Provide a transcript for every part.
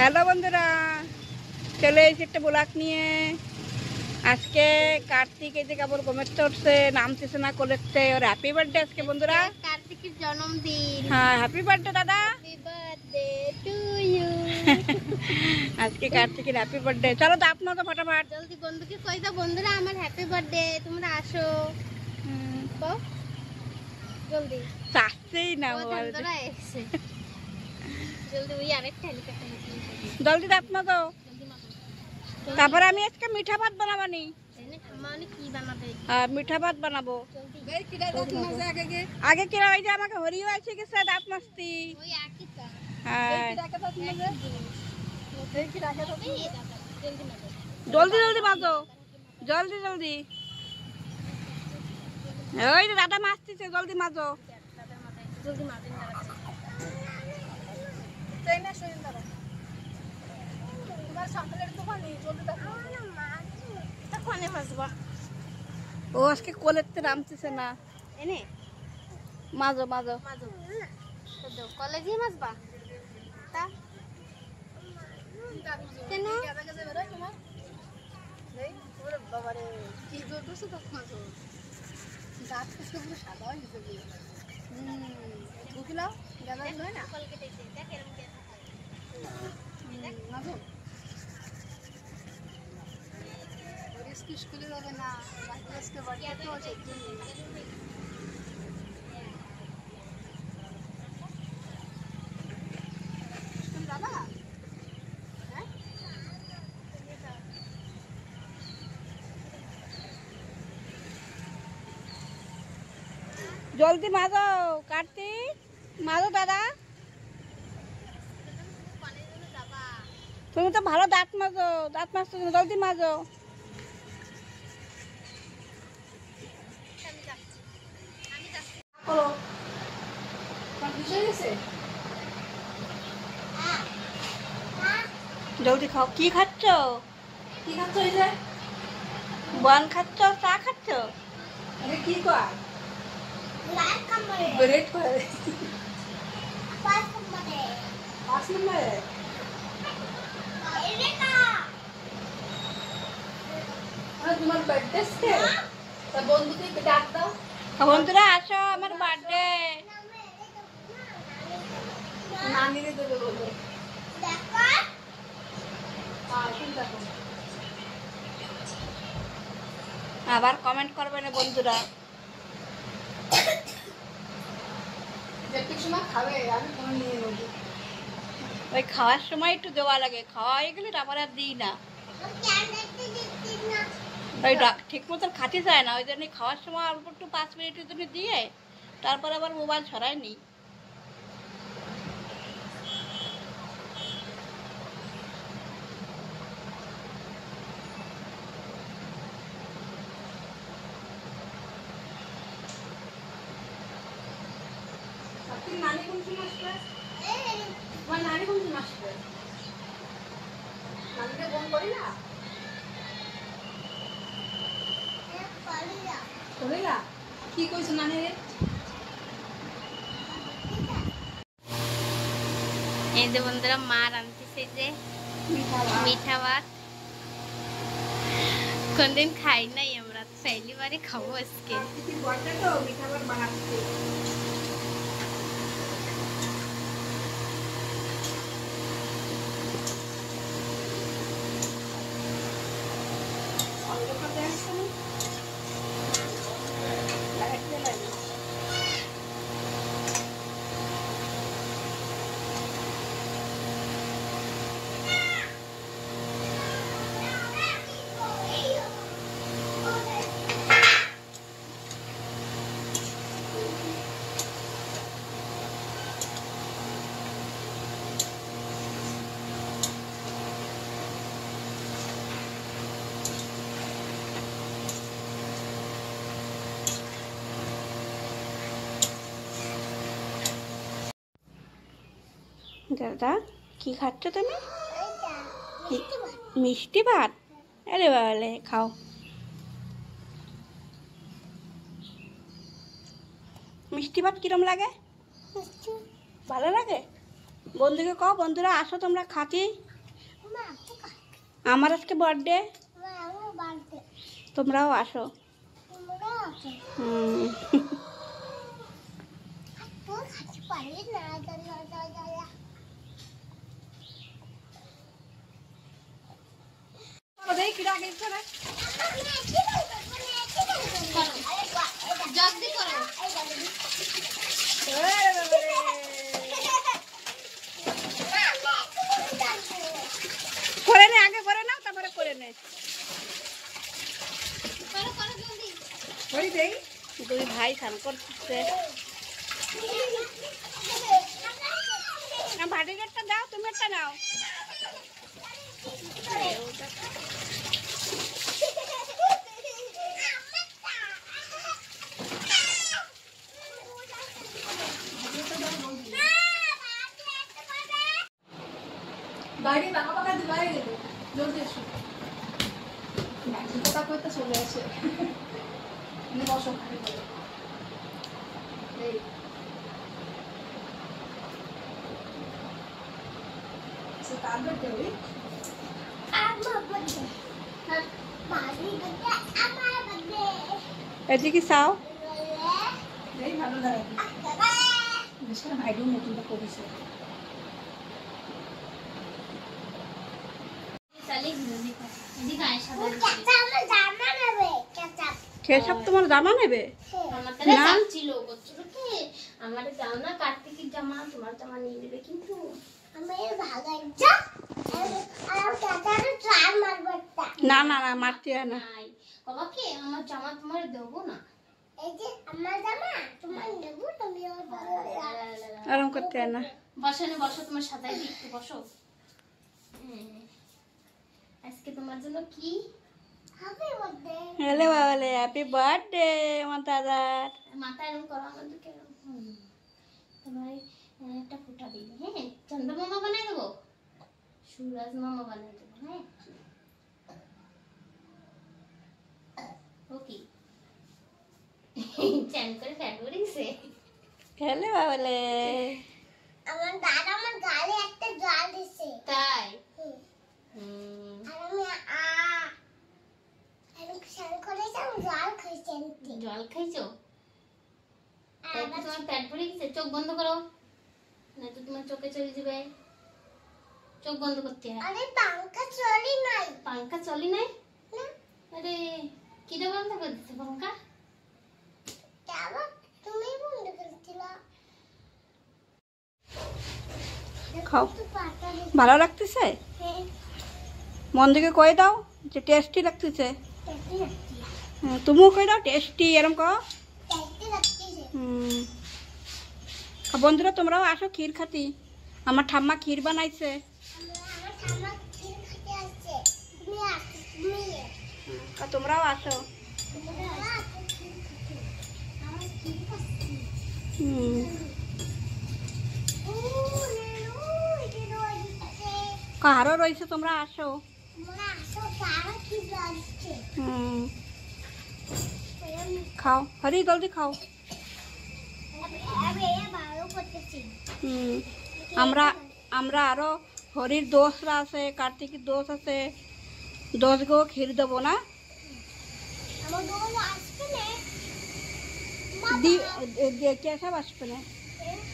Hello বন্ধুরা, চলে এসে একটা ব্লগ নিয়ে। আজকে কার্তিক এই যে কেবল কমেতে উঠছে, নামতেছে না কোলেতে। ওর হ্যাপি বার্থডে আজকে বন্ধুরা, কার্তিকের জন্মদিন। হ্যাঁ হ্যাপি বার্থডে দাদা, হ্যাপি বার্থডে টু ইউ। আজকে কার্তিকের হ্যাপি বার্থডে। চলো তো আপনার তো ফটাফট জলদি বন্ধুকে কই দাও, বন্ধুরা আমার হ্যাপি বার্থডে, তোমরা আসো। তো জলদি চাচ্ছেই না বন্ধুরা এসে জলদি ওই আরেকটা হেলিকপ্টার জলদি তো আপনার তো। তারপরে আমি আজকে মিঠা ভাত বানাবানি। মানে কি বানাবে? মিঠা ভাত বানাবো। জলদি আগে কিনা ওই যে আমাকে হরিও আছে গেছে দাঁত মাস্তি। ওই একই তো। হ্যাঁ জলদি জলদি জলদি মাজো, জলদি জলদি। ওই যে দাদা মাছতেছে, জলদি মাজো। জলদি মাঝে দাঁড়াচ্ছে। কোনে মাছবা? ও আজকে কোলেতে নামতেছে না। এনে মাজো মাজো। মাঝো তো কলেজে মাছবা তা কেন? স্কুলে যাবে না, জলদি মাজো কার্তিক, মাজো দাদা। তুমি তো ভালো দাঁত মাজো, দাঁত মাজছো না, জলদি মাজো। জলদি খাও। কি খাচ্ছ? কি খাচ্ছ? এই যে বান খাচ্ছ, চা খাচ্ছ? আরে কি কয়? ব্রেড করে। 5 নম্বরে তোমার বার্থডে আছে, তা বন্ধুকে ডাক দাও। বন্ধুরা আসো, আমার বার্থডে। নানিরে দেবে বলো। আবার কমেন্ট করবে না বন্ধুরা। ওই খাওয়ার সময় একটু দেওয়া লাগে, খাওয়া হয়ে গেলে তারপর আর দিই না। ওই ঠিক মতন খাতে যায় না, ওই জন্য খাওয়ার সময় অল্প একটু 5 মিনিটের জন্য দিয়ে তারপর আবার মোবাইল ছড়াই নি। নানি কোন সময় আসবে? তোমার নানি কোন সময় আসবে? নানিকে ফোন করি না? করিলা? কি কইছো নানি রে? এই যে বন্ধুরা মা রান্নতেছে যে মিঠা ভাত। কোনদিন খাই নাই আমরা, পहली बार খাবো আজকে। মিঠা ভাত বানাচ্ছি। দাদা কি খাচ্ছ তুমি? মিষ্টি ভাত। আরে বাবালে খাও। মিষ্টি ভাত কিরম লাগে? ভালো লাগে? বন্ধুকে কও, বন্ধুরা আসো তোমরা খাতি। আমার আজকে বার্থডে, তোমরাও আসো। হুম। করে নে, আগে করে নাও, তারপরে করে নে। দুই ভাই স্নান করতেছে। ভাটি গেটটা দাও, তুমি একটা নাও। বাইরে পাকা পাকা দিয়ে বাইরে গেল, জলদি এসো। কথা কইতে চলে আসে। বসো খালি বলো। এই সে কার বার্থডে ওই? এদিকে চাও। এই ভালো লাগে। বিশেষ করে ভাইডু নতুনটা করেছে। কেশব তোমার জামা নেবে? না আমার যাও না, কার্তিকের জামা তোমার জামা নিয়ে নেবে, কিন্তু না না না, মারতে হয় না। বাবাকে আমার জামা তোমার দেবো না। এই যে আমার জামা তোমার দেবো, তুমি আরাম করতে হয় না। বসো না, বসো, তোমার সাদাই একটু বসো। আজকে তোমার জন্য কি হ্যাপি বার্থডে। হ্যালো বাবালে, হ্যাপি বার্থডে আমার দাদার। মাথা এরকম করো, আমাদেরকে তোমার একটা ফোঁটা দিবি। হ্যাঁ, চন্দ্র মামা বানাই দেবো, সুরাজ মামা বানাই দেবো। হ্যাঁ, ওকে। চ্যান করে ফ্যাট করে গেছে। হ্যালো বাবালে। আমার দাদা আমার গালে একটা জল দিছে। তাই? জল খাইছো? তোমার পেট ভরে গেছে? চোখ বন্ধ করো, নয়তো তোমার চোখে চলে যাবে। চোখ বন্ধ করতে হয়। আরে পাঙ্খা চলি নাই। পাঙ্খা চলি নাই? না। আরে কিটা বন্ধ করে দিছে পাঙ্খা? তুমি বন্ধ করেছিলা। খাও, ভালো লাগতেছে? মন থেকে কয়ে দাও যে টেস্টি লাগতেছে। তুমিও কয়ে দাও টেস্টি, এরকম কো। বন্ধুরা তোমরাও আসো ক্ষীর খাতি, আমার ঠাম্মা ক্ষীর বানাইছে। তোমরাও আসো। কারো রয়েছে, তোমরা আসো। খাও, হরি জলদি খাও। আমরা আমরা আরো হরির দোষরা আছে, কার্তিকের দোষ আছে, 10 গো ক্ষীর দেবো না। কেশব আসবে না,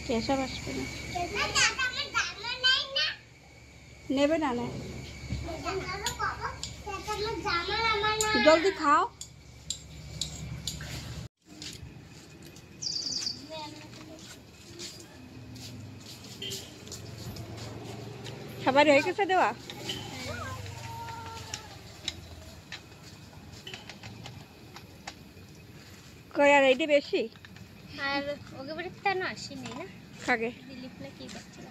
কেশব আসবে না, নেবে না। না জলদি খাও। সবার হয়ে গেছে দেওয়া? কই আর এইটা বেশি? আর ওকে বাড়িতে না আসেনি না? খাগে দিলীপ না কি করছিল?